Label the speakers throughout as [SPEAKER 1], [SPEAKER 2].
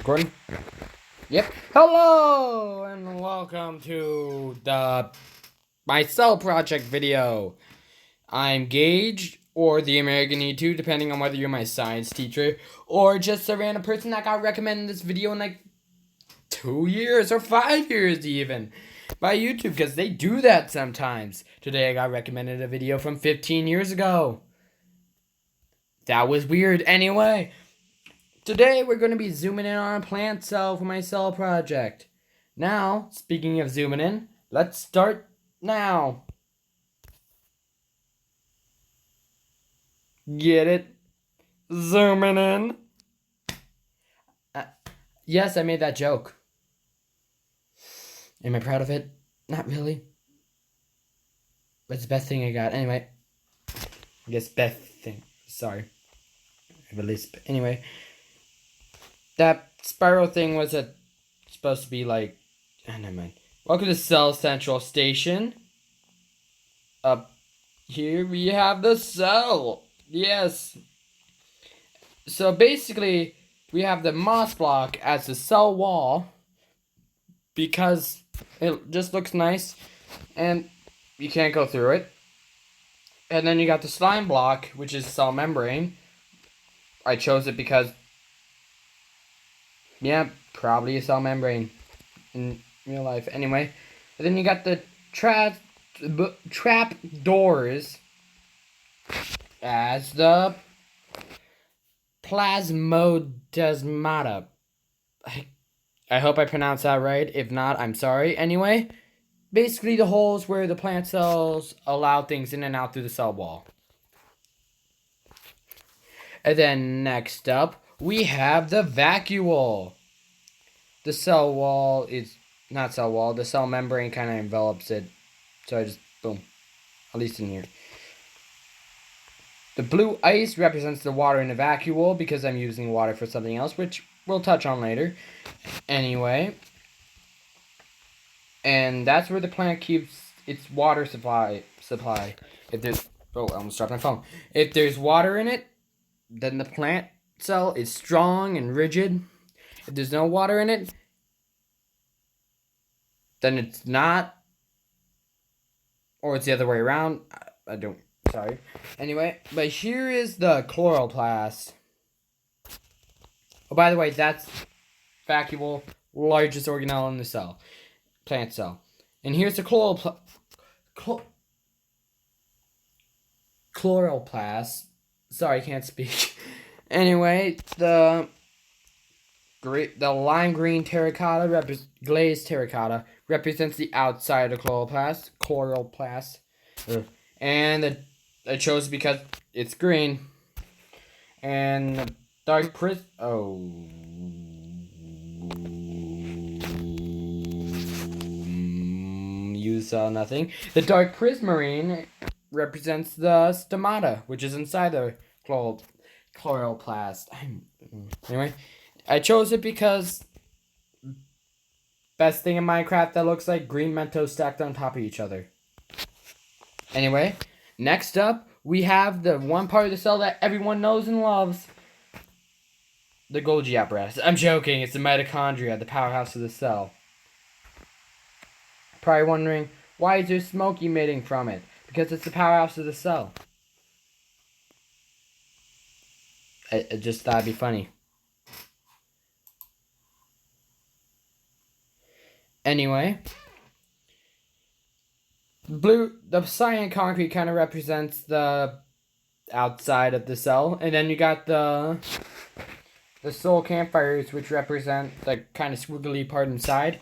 [SPEAKER 1] Recording? Yep. Hello and welcome to my cell project video. I'm Gage, or the American E2, depending on whether you're my science teacher or just a random person that got recommended this video in like 2 years or 5 years even by YouTube, because they do that sometimes. Today I got recommended a video from 15 years ago. That was weird. Anyway, today we're going to be zooming in on a plant cell for my cell project. Now, speaking of zooming in, let's start now. Get it? Zooming in. Yes, I made that joke. Am I proud of it? Not really. But it's the best thing I got. Anyway. I guess best thing. Sorry. Anyway. That spiral thing was supposed to be like... Oh, never mind. Welcome to Cell Central Station. Up here we have the cell. Yes. So basically, we have the moss block as the cell wall, because it just looks nice and you can't go through it. And then you got the slime block, which is cell membrane. I chose it because, yeah, probably a cell membrane in real life. Anyway, and then you got the trap doors as the plasmodesmata. I hope I pronounced that right. If not, I'm sorry. Anyway, basically the holes where the plant cells allow things in and out through the cell wall. And then next up, we have the vacuole. The cell wall is not cell wall. The cell membrane kind of envelops it. So I just, boom, at least in here. The blue ice represents the water in the vacuole, because I'm using water for something else, which we'll touch on later. Anyway. And that's where the plant keeps its water supply. If there's... Oh, I almost dropped my phone. If there's water in it, then the plant cell is strong and rigid. If there's no water in it, then it's not. Or it's the other way around. I don't... Sorry. Anyway, but here is the chloroplast. Oh, by the way, that's vacuole, largest organelle in the cell. Plant cell. And here's the chloroplast. Sorry, I can't speak. Anyway, the lime green terracotta, glazed terracotta, represents the outside of chloroplast. And I chose it because it's green. And the dark you saw nothing. The dark prismarine represents the stomata, which is inside the chloroplast. Anyway, I chose it because best thing in Minecraft that looks like green Mentos stacked on top of each other. Anyway, next up, we have the one part of the cell that everyone knows and loves. The Golgi apparatus. I'm joking, it's the mitochondria, the powerhouse of the cell. Probably wondering, why is there smoke emitting from it? Because it's the powerhouse of the cell. I just thought it'd be funny. Anyway, the cyan concrete kind of represents the outside of the cell, and then you got the soul campfires, which represent the kind of squiggly part inside,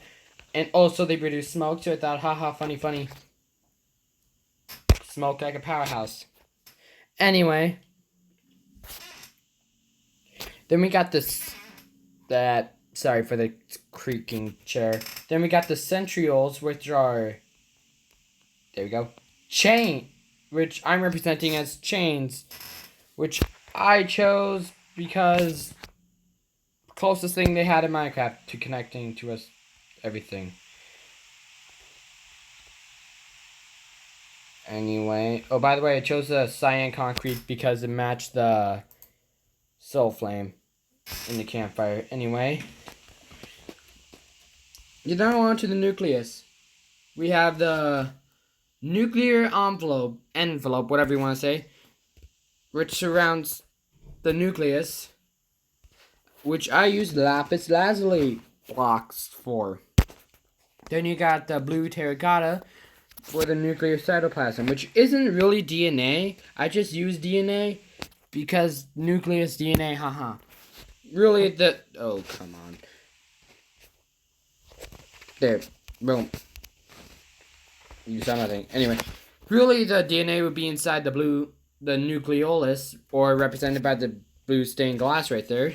[SPEAKER 1] and also they produce smoke. So I thought, haha, funny, smoke like a powerhouse. Anyway, then we got sorry for the creaking chair. Then we got the centrioles, which are, there we go, which I'm representing as chains, which I chose because closest thing they had in Minecraft to connecting to us everything. Anyway, oh, by the way, I chose the cyan concrete because it matched the soul flame in the campfire. Anyway, You're now on to the nucleus. We have the nuclear envelope, whatever you want to say, which surrounds the nucleus, which I use lapis lazuli blocks for. Then you got the blue terracotta for the nuclear cytoplasm, which isn't really DNA. I just use DNA because nucleus DNA, haha. Really, oh, come on. There, boom. You saw nothing. Anyway, really the DNA would be inside the nucleolus, or represented by the blue stained glass right there.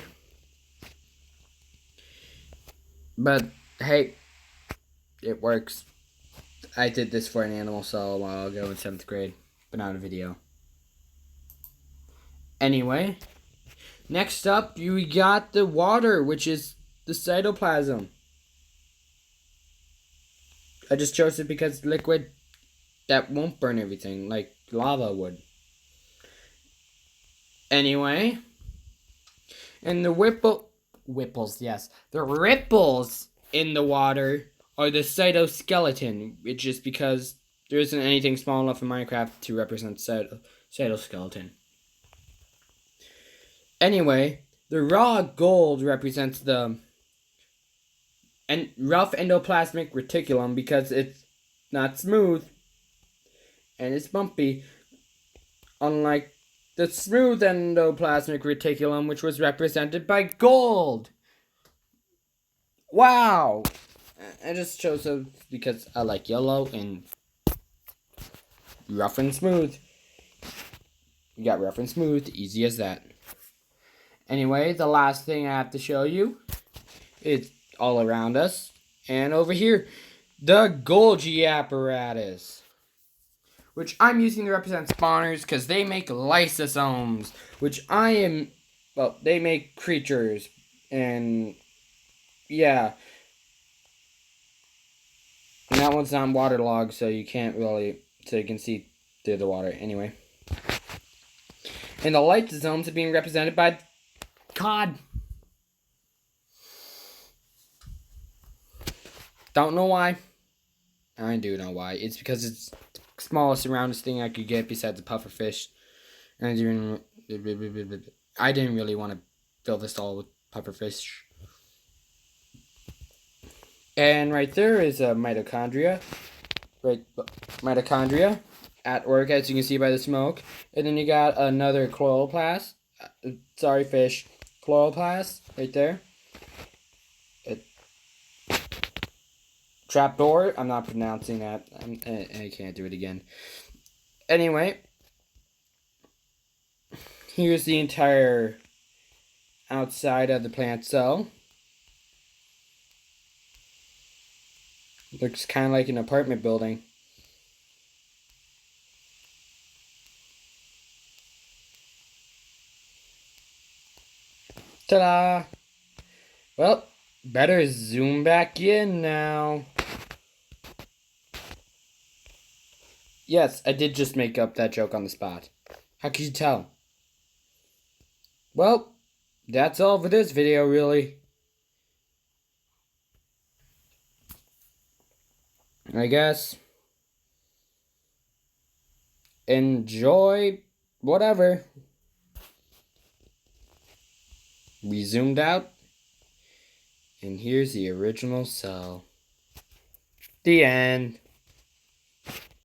[SPEAKER 1] But, hey, it works. I did this for an animal cell a while ago in 7th grade, but not a video. Anyway, next up, you got the water, which is the cytoplasm. I just chose it because liquid that won't burn everything, like lava would. Anyway, and the ripples, yes. The ripples in the water are the cytoskeleton, which is because there isn't anything small enough in Minecraft to represent cytoskeleton. Anyway, the raw gold represents the rough endoplasmic reticulum because it's not smooth and it's bumpy, unlike the smooth endoplasmic reticulum, which was represented by gold. Wow! I just chose those because I like yellow and rough and smooth. You got rough and smooth, easy as that. Anyway, the last thing I have to show you is all around us. And over here, the Golgi apparatus, which I'm using to represent spawners because they make lysosomes, which they make creatures. And yeah. And that one's not waterlogged, so you can't really, so you can see through the water. Anyway. And the lysosomes are being represented by cod. Don't know why. I do know why. It's because it's the smallest and roundest thing I could get besides a pufferfish. And I didn't really want to fill this all with pufferfish. And right there is a mitochondria. Mitochondria at work, as you can see by the smoke. And then you got another chloroplast. Chloroplast right there. Trapdoor. I'm not pronouncing that. I can't do it again. Anyway, here's the entire outside of the plant cell. Looks kind of like an apartment building. Ta-da! Well, better zoom back in now. Yes, I did just make up that joke on the spot. How could you tell? Well, that's all for this video, really. I guess. Enjoy whatever. We zoomed out. And here's the original cell. The end.